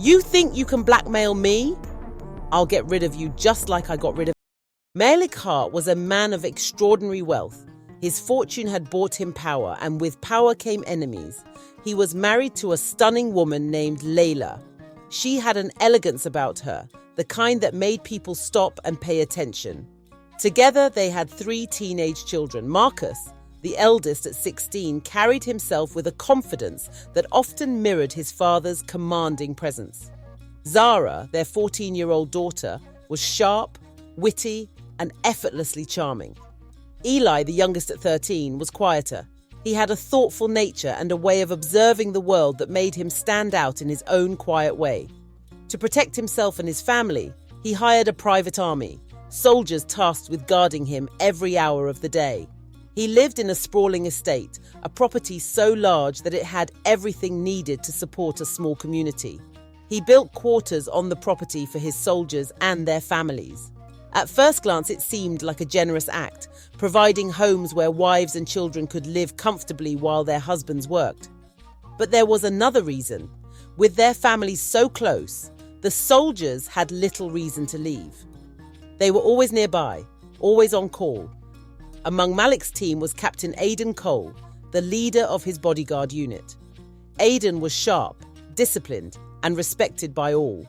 You think you can blackmail me? I'll get rid of you just like I got rid of... Malik Hart was a man of extraordinary wealth. His fortune had bought him power, and with power came enemies. He was married to a stunning woman named Layla. She had an elegance about her, the kind that made people stop and pay attention. Together, they had 3 teenage children. Marcus, the eldest at 16, carried himself with a confidence that often mirrored his father's commanding presence. Zara, their 14-year-old daughter, was sharp, witty, and effortlessly charming. Eli, the youngest at 13, was quieter. He had a thoughtful nature and a way of observing the world that made him stand out in his own quiet way. To protect himself and his family, he hired a private army, soldiers tasked with guarding him every hour of the day. He lived in a sprawling estate, a property so large that it had everything needed to support a small community. He built quarters on the property for his soldiers and their families. At first glance, it seemed like a generous act, providing homes where wives and children could live comfortably while their husbands worked. But there was another reason. With their families so close, the soldiers had little reason to leave. They were always nearby, always on call. Among Malik's team was Captain Aidan Cole, the leader of his bodyguard unit. Aidan was sharp, disciplined, and respected by all.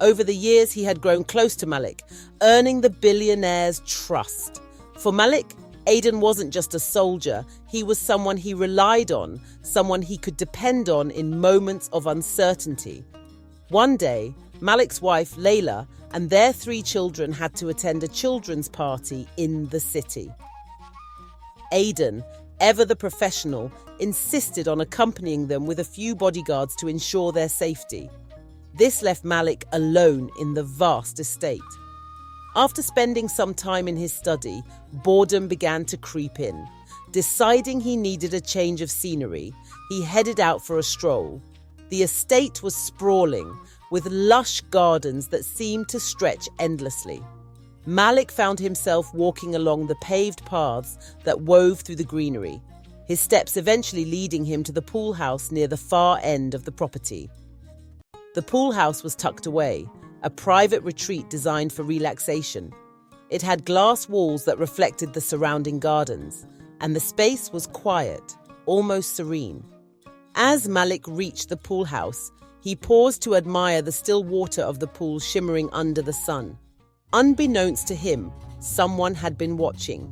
Over the years, he had grown close to Malik, earning the billionaire's trust. For Malik, Aidan wasn't just a soldier, he was someone he relied on, someone he could depend on in moments of uncertainty. One day, Malik's wife, Layla, and their 3 children had to attend a children's party in the city. Aidan, ever the professional, insisted on accompanying them with a few bodyguards to ensure their safety. This left Malik alone in the vast estate. After spending some time in his study, boredom began to creep in. Deciding he needed a change of scenery, he headed out for a stroll. The estate was sprawling, with lush gardens that seemed to stretch endlessly. Malik found himself walking along the paved paths that wove through the greenery, his steps eventually leading him to the pool house near the far end of the property. The pool house was tucked away, a private retreat designed for relaxation. It had glass walls that reflected the surrounding gardens, and the space was quiet, almost serene. As Malik reached the pool house, he paused to admire the still water of the pool shimmering under the sun. Unbeknownst to him, someone had been watching.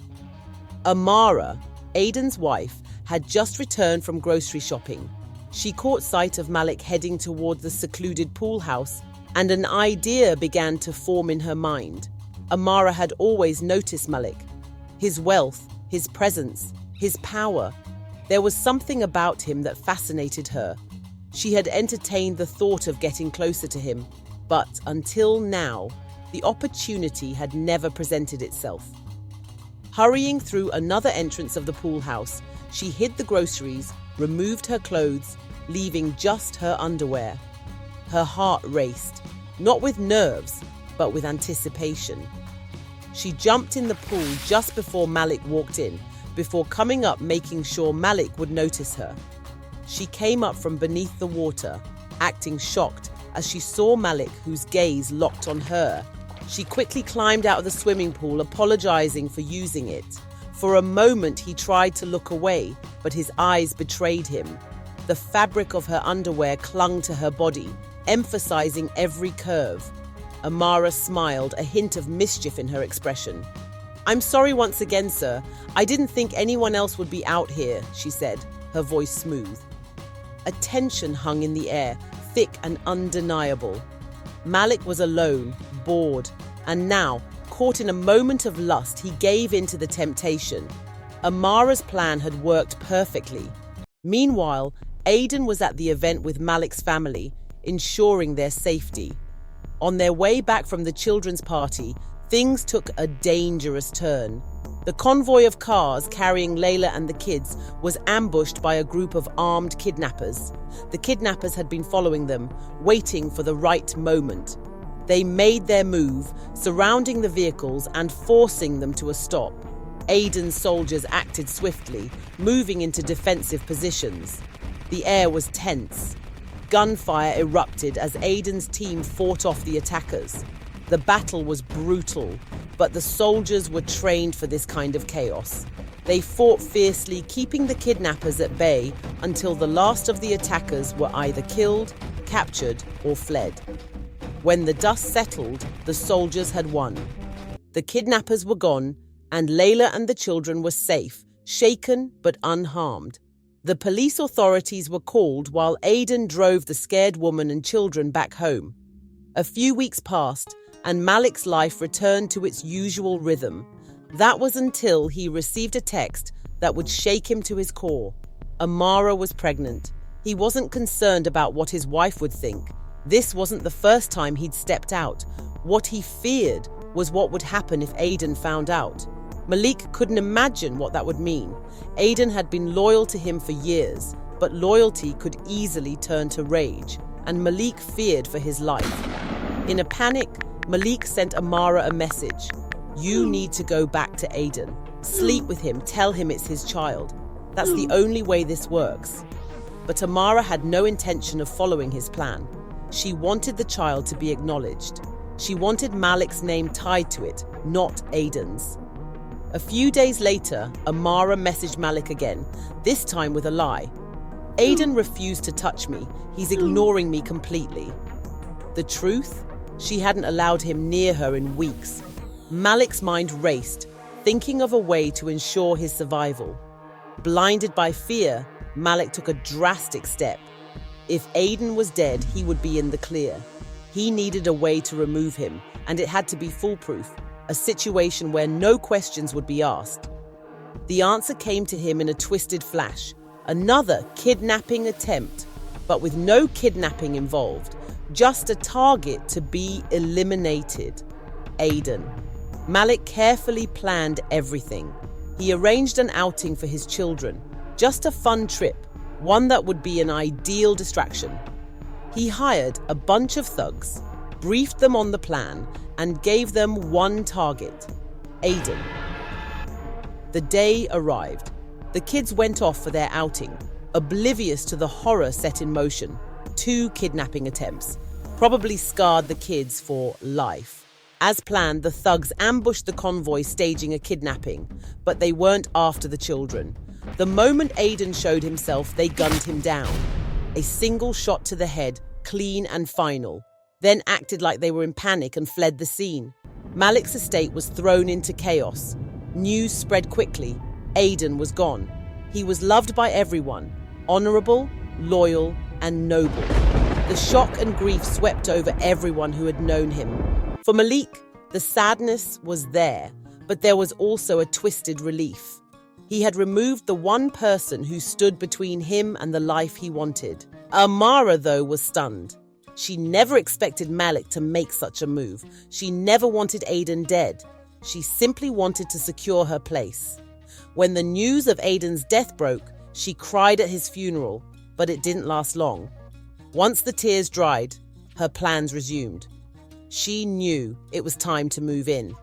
Amara, Aidan's wife, had just returned from grocery shopping. She caught sight of Malik heading toward the secluded pool house, and an idea began to form in her mind. Amara had always noticed Malik. His wealth, his presence, his power. There was something about him that fascinated her. She had entertained the thought of getting closer to him, but until now, the opportunity had never presented itself. Hurrying through another entrance of the pool house, she hid the groceries, removed her clothes, leaving just her underwear. Her heart raced, not with nerves, but with anticipation. She jumped in the pool just before Malik walked in, before coming up making sure Malik would notice her. She came up from beneath the water, acting shocked as she saw Malik, whose gaze locked on her. She quickly climbed out of the swimming pool, apologizing for using it. For a moment, he tried to look away, but his eyes betrayed him. The fabric of her underwear clung to her body, emphasizing every curve. Amara smiled, a hint of mischief in her expression. "I'm sorry once again, sir. I didn't think anyone else would be out here," she said, her voice smooth. A tension hung in the air, thick and undeniable. Malik was alone, bored, and now, caught in a moment of lust, he gave in to the temptation. Amara's plan had worked perfectly. Meanwhile, Aidan was at the event with Malik's family, ensuring their safety. On their way back from the children's party, things took a dangerous turn. The convoy of cars carrying Layla and the kids was ambushed by a group of armed kidnappers. The kidnappers had been following them, waiting for the right moment. They made their move, surrounding the vehicles and forcing them to a stop. Aidan's soldiers acted swiftly, moving into defensive positions. The air was tense. gunfire erupted as Aiden's team fought off the attackers. The battle was brutal, but the soldiers were trained for this kind of chaos. They fought fiercely, keeping the kidnappers at bay until the last of the attackers were either killed, captured, or fled. When the dust settled, the soldiers had won. The kidnappers were gone, and Layla and the children were safe, shaken but unharmed. The police authorities were called while Aiden drove the scared woman and children back home. A few weeks passed, and Malik's life returned to its usual rhythm. That was until he received a text that would shake him to his core. Amara was pregnant. He wasn't concerned about what his wife would think. This wasn't the first time he'd stepped out. What he feared was what would happen if Aiden found out. Malik couldn't imagine what that would mean. Aiden had been loyal to him for years, but loyalty could easily turn to rage, and Malik feared for his life. In a panic, Malik sent Amara a message. "You need to go back to Aiden. Sleep with him, tell him it's his child. That's the only way this works." But Amara had no intention of following his plan. She wanted the child to be acknowledged. She wanted Malik's name tied to it, not Aiden's. A few days later, Amara messaged Malik again, this time with a lie. "Aiden refused to touch me. He's ignoring me completely." The truth? She hadn't allowed him near her in weeks. Malik's mind raced, thinking of a way to ensure his survival. Blinded by fear, Malik took a drastic step. If Aiden was dead, he would be in the clear. He needed a way to remove him, and it had to be foolproof, a situation where no questions would be asked. The answer came to him in a twisted flash. Another kidnapping attempt, but with no kidnapping involved, just a target to be eliminated. Aiden. Malik carefully planned everything. He arranged an outing for his children, just a fun trip, one that would be an ideal distraction. He hired a bunch of thugs, briefed them on the plan, and gave them one target: Aiden. The day arrived. The kids went off for their outing, oblivious to the horror set in motion. 2 kidnapping attempts probably scarred the kids for life. As planned, the thugs ambushed the convoy staging a kidnapping, but they weren't after the children. The moment Aiden showed himself, they gunned him down. A single shot to the head, clean and final, then acted like they were in panic and fled the scene. Malik's estate was thrown into chaos. News spread quickly. Aiden was gone. He was loved by everyone, honorable, loyal, and noble. The shock and grief swept over everyone who had known him. For Malik, the sadness was there, but there was also a twisted relief. He had removed the one person who stood between him and the life he wanted. Amara, though, was stunned. She never expected Malik to make such a move. She never wanted Aiden dead. She simply wanted to secure her place. When the news of Aiden's death broke, she cried at his funeral, but it didn't last long. Once the tears dried, her plans resumed. She knew it was time to move in.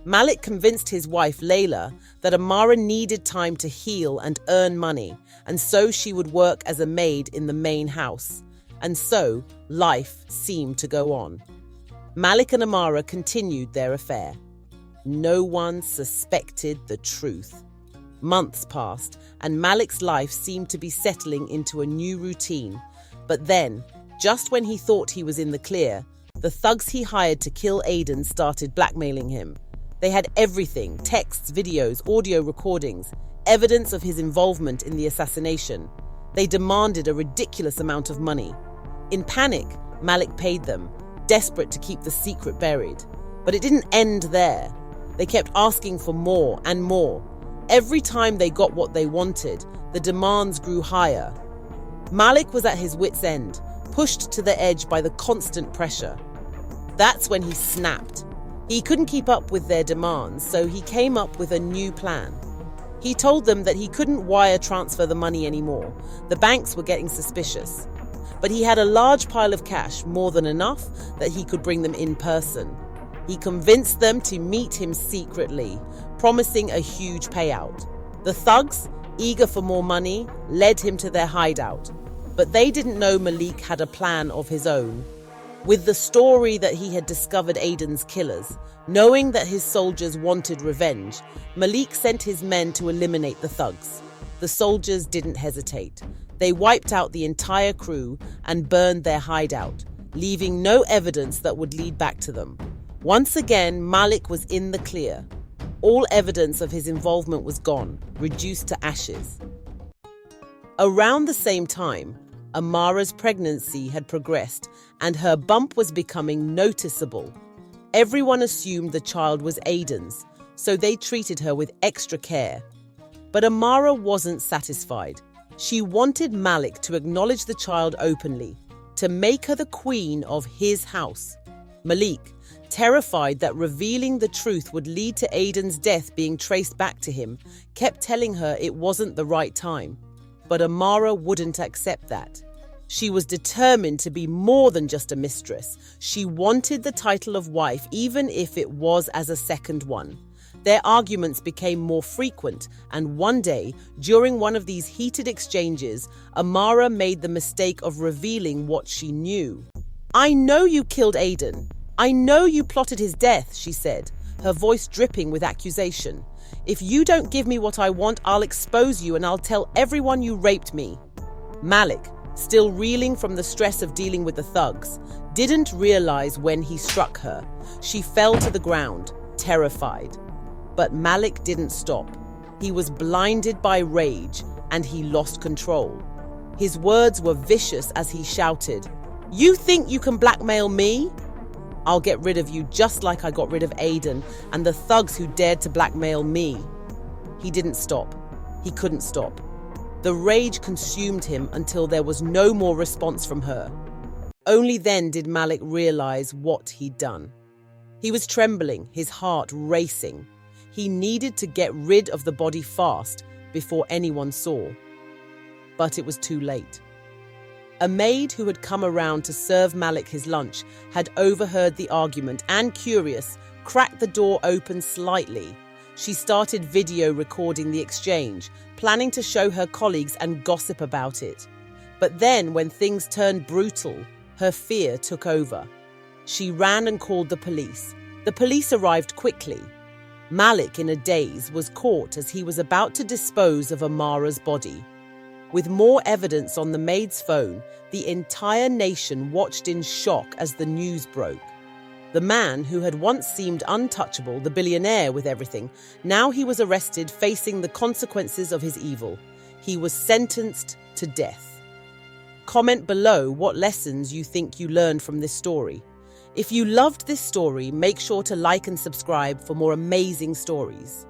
Malik convinced his wife, Layla, that Amara needed time to heal and earn money, and so she would work as a maid in the main house. And so, life seemed to go on. Malik and Amara continued their affair. No one suspected the truth. Months passed, and Malik's life seemed to be settling into a new routine. But then, just when he thought he was in the clear, the thugs he hired to kill Aiden started blackmailing him. They had everything: texts, videos, audio recordings, evidence of his involvement in the assassination. They demanded a ridiculous amount of money. In panic, Malik paid them, desperate to keep the secret buried. But it didn't end there. They kept asking for more and more. Every time they got what they wanted, the demands grew higher. Malik was at his wit's end, pushed to the edge by the constant pressure. That's when he snapped. He couldn't keep up with their demands, so he came up with a new plan. He told them that he couldn't wire transfer the money anymore. The banks were getting suspicious. But he had a large pile of cash, more than enough, that he could bring them in person. He convinced them to meet him secretly, promising a huge payout. The thugs, eager for more money, led him to their hideout. But they didn't know Malik had a plan of his own. With the story that he had discovered Aiden's killers, knowing that his soldiers wanted revenge, Malik sent his men to eliminate the thugs. The soldiers didn't hesitate. They wiped out the entire crew and burned their hideout, leaving no evidence that would lead back to them. Once again, Malik was in the clear. All evidence of his involvement was gone, reduced to ashes. Around the same time, Amara's pregnancy had progressed and her bump was becoming noticeable. Everyone assumed the child was Aiden's, so they treated her with extra care. But Amara wasn't satisfied. She wanted Malik to acknowledge the child openly, to make her the queen of his house. Malik, terrified that revealing the truth would lead to Aiden's death being traced back to him, kept telling her it wasn't the right time. But Amara wouldn't accept that. She was determined to be more than just a mistress. She wanted the title of wife, even if it was as a second one. Their arguments became more frequent, and one day, during one of these heated exchanges, Amara made the mistake of revealing what she knew. "I know you killed Aiden. I know you plotted his death," she said, her voice dripping with accusation. "If you don't give me what I want, I'll expose you and I'll tell everyone you raped me." Malik, still reeling from the stress of dealing with the thugs, didn't realize when he struck her. She fell to the ground, terrified. But Malik didn't stop. He was blinded by rage and he lost control. His words were vicious as he shouted, "You think you can blackmail me? I'll get rid of you just like I got rid of Aiden and the thugs who dared to blackmail me." He didn't stop. He couldn't stop. The rage consumed him until there was no more response from her. Only then did Malik realize what he'd done. He was trembling, his heart racing. He needed to get rid of the body fast before anyone saw. But it was too late. A maid who had come around to serve Malik his lunch had overheard the argument and, curious, cracked the door open slightly. She started video recording the exchange, planning to show her colleagues and gossip about it. But then, when things turned brutal, her fear took over. She ran and called the police. The police arrived quickly. Malik, in a daze, was caught as he was about to dispose of Amara's body. With more evidence on the maid's phone, the entire nation watched in shock as the news broke. The man who had once seemed untouchable, the billionaire with everything, now he was arrested, facing the consequences of his evil. He was sentenced to death. Comment below what lessons you think you learned from this story. If you loved this story, make sure to like and subscribe for more amazing stories.